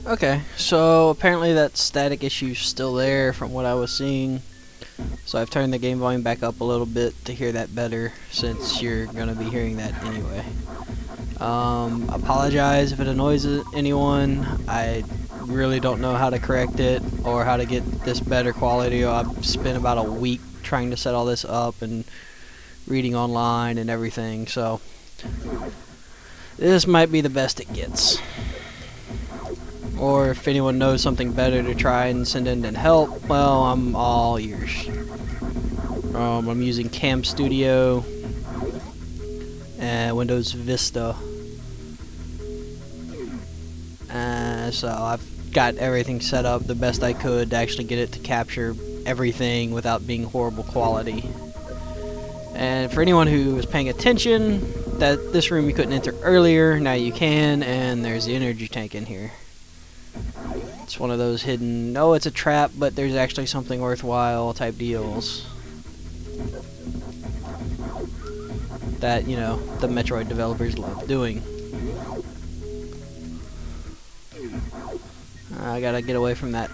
Okay, so apparently that static issue's still there from what I was seeing. So I've turned the game volume back up a little bit to hear that better, since you're going to be hearing that anyway. Apologize if it annoys anyone. I really don't know how to correct it or how to get this better quality. I've spent about a week trying to set all this up and reading online and everything, so this might be the best it gets. Or if anyone knows something better to try and send in and help, well, I'm all ears. I'm using Cam Studio and Windows Vista. So I've got everything set up the best I could to actually get it to capture everything without being horrible quality. And for anyone who was paying attention, that this room you couldn't enter earlier, now you can, and there's the energy tank in here. It's one of those hidden, oh, it's a trap, but there's actually something worthwhile type deals that, you know, the Metroid developers love doing. I gotta get away from that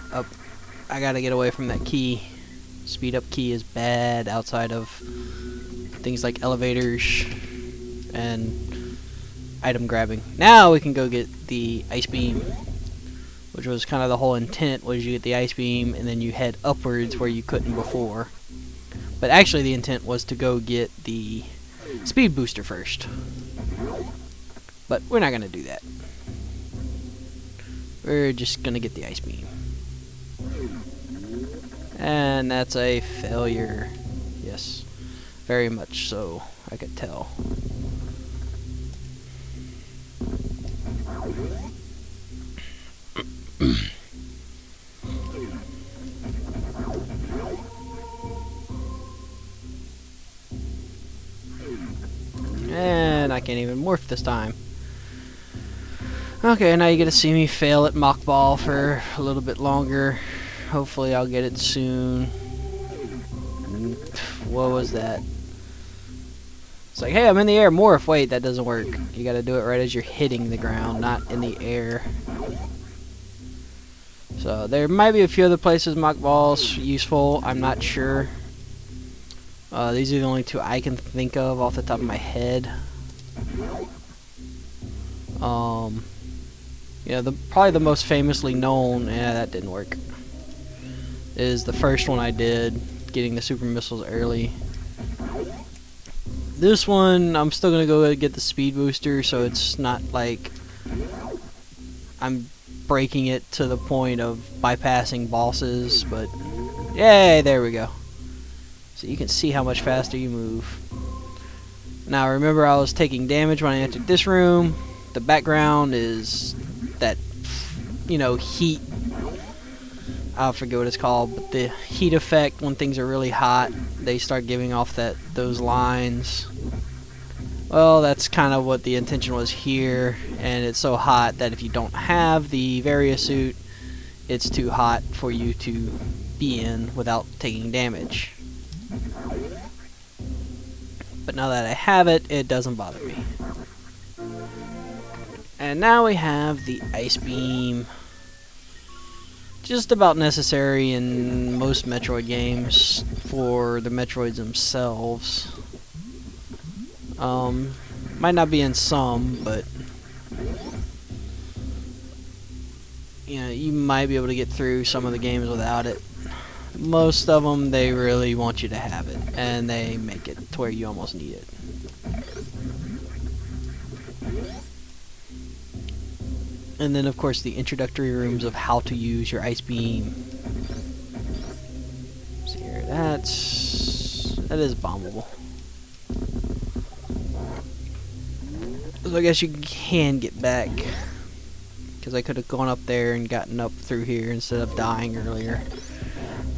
I gotta get away from that key. Speed up key is bad outside of things like elevators and item grabbing. Now we can go get the ice beam, which was kind of the whole intent, was you get the ice beam and then you head upwards where you couldn't before. But actually the intent was to go get the speed booster first. But we're not gonna do that. We're just gonna get the ice beam. And that's a failure. Yes. Very much so, I could tell. And I can't even morph this time. Okay, now you get to see me fail at Mock Ball for a little bit longer. Hopefully I'll get it soon. What was that? It's like, hey, I'm in the air, morph. Wait, that doesn't work. You gotta do it right as you're hitting the ground, not in the air. So there might be a few other places Mock Ball's useful. I'm not sure. These are the only two I can think of off the top of my head. Yeah, probably the most famously known, that didn't work, is the first one I did, getting the super missiles early. This one, I'm still gonna go get the speed booster, so it's not like I'm breaking it to the point of bypassing bosses, but yay, there we go. So you can see how much faster you move. Now remember, I was taking damage when I entered this room. The background is that, you know, heat, I forget what it's called, but the heat effect when things are really hot, they start giving off those lines. Well, that's kind of what the intention was here, and it's so hot that if you don't have the Varia suit, it's too hot for you to be in without taking damage. But now that I have it, it doesn't bother me. And now we have the ice beam. Just about necessary in most Metroid games for the Metroids themselves. Might not be in some, but you know, you might be able to get through some of the games without it. Most of them, they really want you to have it, and they make it to where you almost need it. And then, of course, the introductory rooms of how to use your ice beam. See here, that is bombable. So I guess you can get back, because I could have gone up there and gotten up through here instead of dying earlier.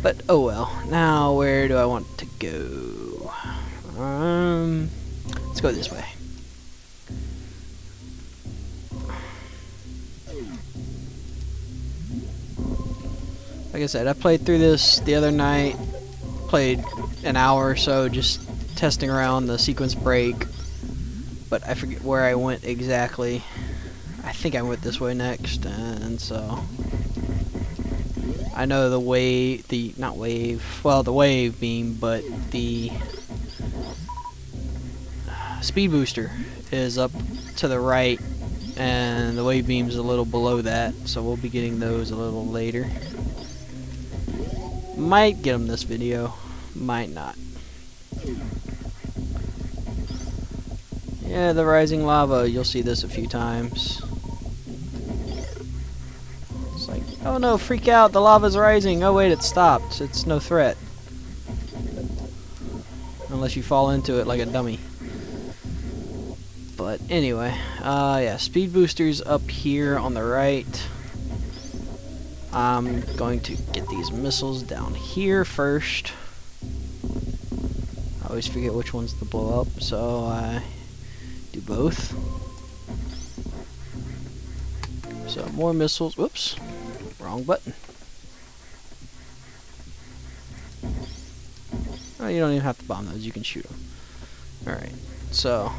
But oh well. Now where do I want to go? Let's go this way. Like I said, I played through this the other night. Played an hour or so just testing around the sequence break. But I forget where I went exactly. I think I went this way next, and so I know the wave, not wave, well, the wave beam, but the speed booster is up to the right, and the wave beam's a little below that, so we'll be getting those a little later. Might get them this video, might not. Yeah, the rising lava, you'll see this a few times. It's like, oh no, freak out, the lava's rising. Oh wait, it stopped. It's no threat. Unless you fall into it like a dummy. But anyway, yeah, speed boosters up here on the right. I'm going to get these missiles down here first. I always forget which ones to blow up, so I do both. So more missiles. Whoops, wrong button. Oh, you don't even have to bomb those, you can shoot them. Alright, so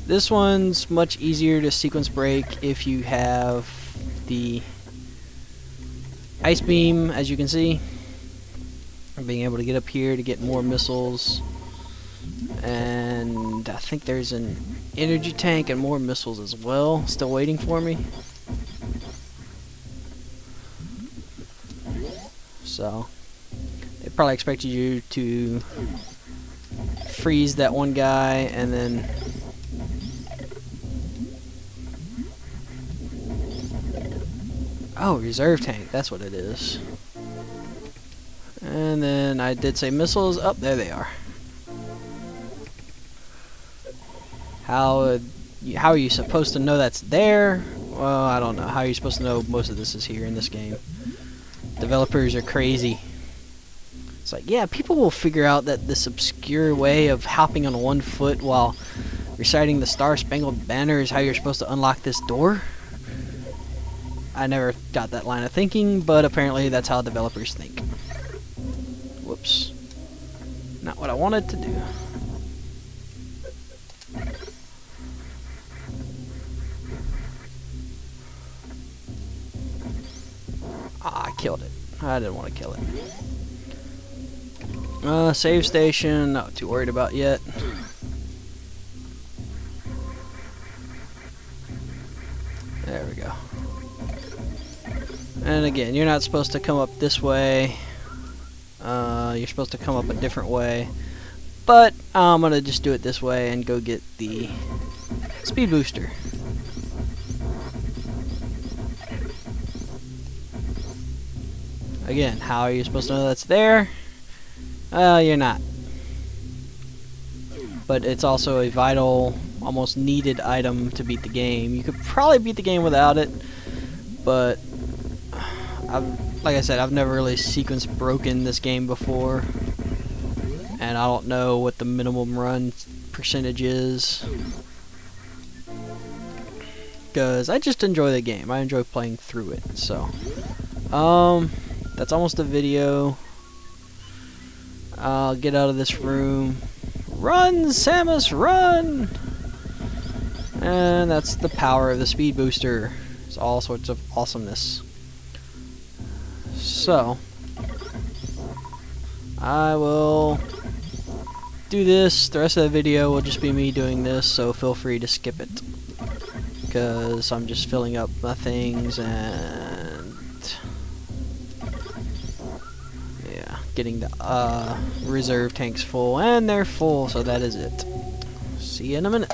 this one's much easier to sequence break if you have the ice beam, as you can see. Being able to get up here to get more missiles. And I think there's an energy tank and more missiles as well, still waiting for me. So they probably expected you to freeze that one guy and then oh, reserve tank, that's what it is. And then I did say missiles. Up there they are. How are you supposed to know that's there? Well, I don't know. How are you supposed to know most of this is here in this game? Developers are crazy. It's like, yeah, people will figure out that this obscure way of hopping on one foot while reciting the Star-Spangled Banner is how you're supposed to unlock this door. I never got that line of thinking, but apparently that's how developers think. Whoops. Not what I wanted to do. Ah, I killed it. I didn't want to kill it. Save station, not too worried about yet. There we go. And again, you're not supposed to come up this way. You're supposed to come up a different way. But I'm going to just do it this way and go get the speed booster. Again, how are you supposed to know that's there? You're not. But it's also a vital, almost needed item to beat the game. You could probably beat the game without it, but like I said, I've never really sequence broken this game before, and I don't know what the minimum run percentage is, because I just enjoy the game. I enjoy playing through it. So that's almost a video. I'll get out of this room. Run, Samus, run! And that's the power of the speed booster. It's all sorts of awesomeness. So I will do this. The rest of the video will just be me doing this, so feel free to skip it, because I'm just filling up my things and yeah, getting the reserve tanks full, and they're full, so that is it. See you in a minute.